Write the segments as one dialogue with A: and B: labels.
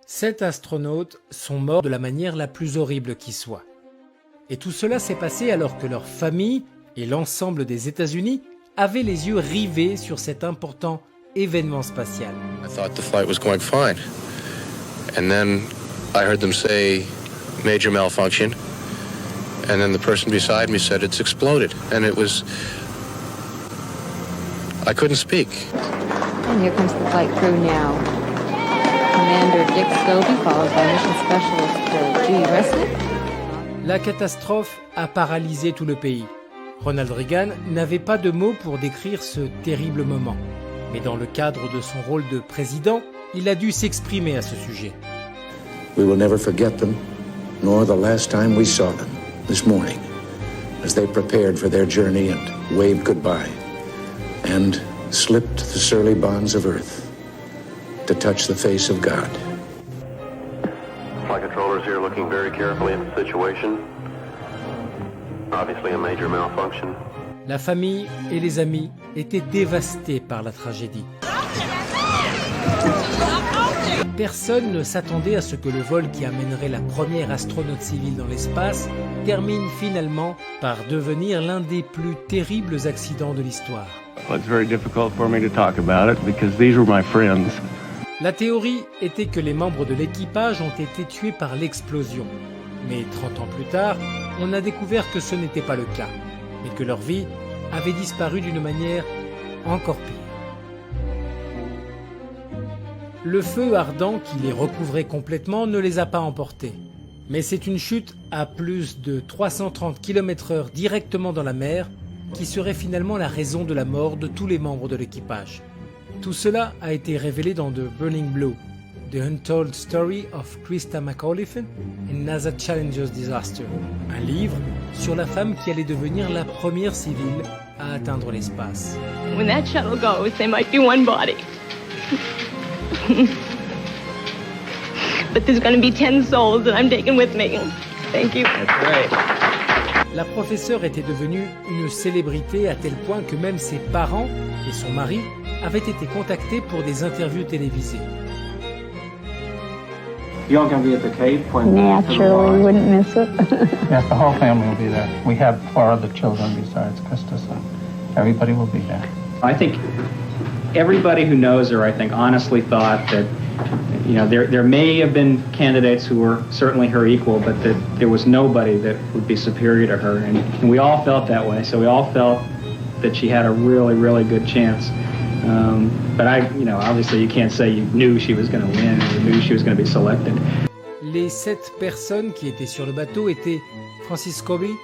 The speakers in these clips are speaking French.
A: 7 astronautes sont morts de la manière la plus horrible qui soit. Et tout cela s'est passé alors que leur famille et l'ensemble des États-Unis avaient les yeux rivés sur cet important événement spatial.
B: I thought the flight was going fine. And then I heard them say major malfunction. And then the person beside me said it's exploded. And it was... I couldn't speak.
C: And here comes the flight crew now. Commander Dick Scobie, followed by Mission Specialist Judy Resnick.
A: La catastrophe a paralysé tout le pays. Ronald Reagan n'avait pas de mots pour décrire ce terrible moment. Mais dans le cadre de son rôle de président, il a dû s'exprimer à ce sujet.
D: We will never forget them, nor the last time we saw them, this morning, as they prepared for their journey and waved goodbye, and slipped the surly bonds of Earth to touch the face of God.
E: Flight controllers here looking very carefully at the situation. Obviously a major malfunction.
A: La famille et les amis étaient dévastés par la tragédie. Personne ne s'attendait à ce que le vol qui amènerait la première astronaute civile dans l'espace termine finalement par devenir l'un des plus terribles accidents de l'histoire.
F: Well, it's very difficult for me to talk about it because these were my friends.
A: La théorie était que les membres de l'équipage ont été tués par l'explosion. Mais 30 ans plus tard, on a découvert que ce n'était pas le cas, mais que leur vie avait disparu d'une manière encore pire. Le feu ardent qui les recouvrait complètement ne les a pas emportés. Mais c'est une chute à plus de 330 km/h directement dans la mer qui serait finalement la raison de la mort de tous les membres de l'équipage. Tout cela a été révélé dans The Burning Blue, The Untold Story of Krista McAuliffe and NASA Challenger's Disaster, un livre sur la femme qui allait devenir la première civile à atteindre l'espace.
G: When that shuttle goes, there might be one body. But there's going to be 10 souls that I'm taking with me. Thank you.
F: That's right.
A: La professeure était devenue une célébrité à tel point que même ses parents et son mari avaient été contactés pour des interviews télévisées.
H: You all gonna be at the cave when
C: Naturally, we wouldn't miss it.
H: Yes, the whole family will be there. We have 4 other children besides Krista, so everybody will be there.
I: I think everybody who knows her, I think, honestly thought that, you know, there may have been candidates who were certainly her equal, but that there was nobody that would be superior to her, and we all felt that way. So we all felt that she had a really, really good chance. But obviously you can't say you knew she was going to win or you knew she was going to be selected.
A: Les 7 personnes qui étaient sur le bateau étaient Francis Scobie,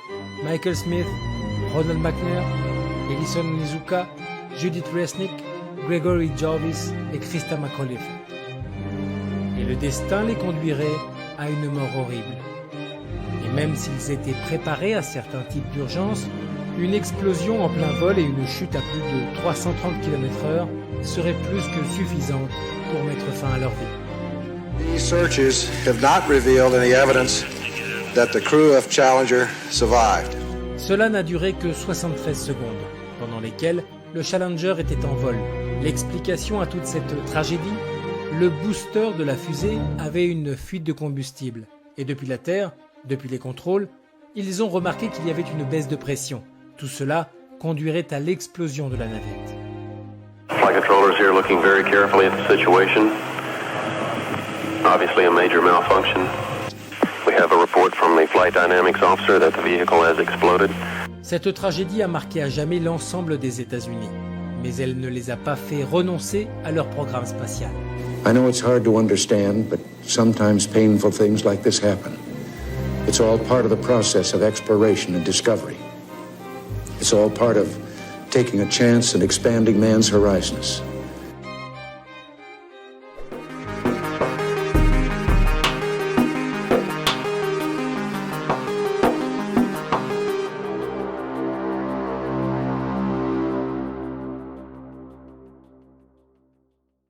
A: Michael Smith, Ronald McNair, Ellison Nizuka, Judith Resnick, Gregory Jarvis et Krista McAuliffe. Et le destin les conduirait à une mort horrible. Et même s'ils étaient préparés à certains types d'urgence, une explosion en plein vol et une chute à plus de 330 km/h seraient plus que suffisantes pour mettre fin à leur vie.
J: These searches have not revealed any evidence that the crew of Challenger survived.
A: Cela n'a duré que 73 secondes, pendant lesquelles le Challenger était en vol. L'explication à toute cette tragédie, le booster de la fusée avait une fuite de combustible. Et depuis la Terre, depuis les contrôles, ils ont remarqué qu'il y avait une baisse de pression. Tout cela conduirait à l'explosion de la navette.
E: Flight controllers here looking very carefully at the situation. Obviously a major malfunction. We have a report from the flight dynamics officer that the vehicle has exploded.
A: Cette tragédie a marqué à jamais l'ensemble des États-Unis, mais elle ne les a pas fait renoncer à leur programme spatial.
D: I know it's hard to understand, but sometimes painful things like this happen. It's all part of the process of exploration and discovery. It's all part of taking a chance and expanding man's horizons.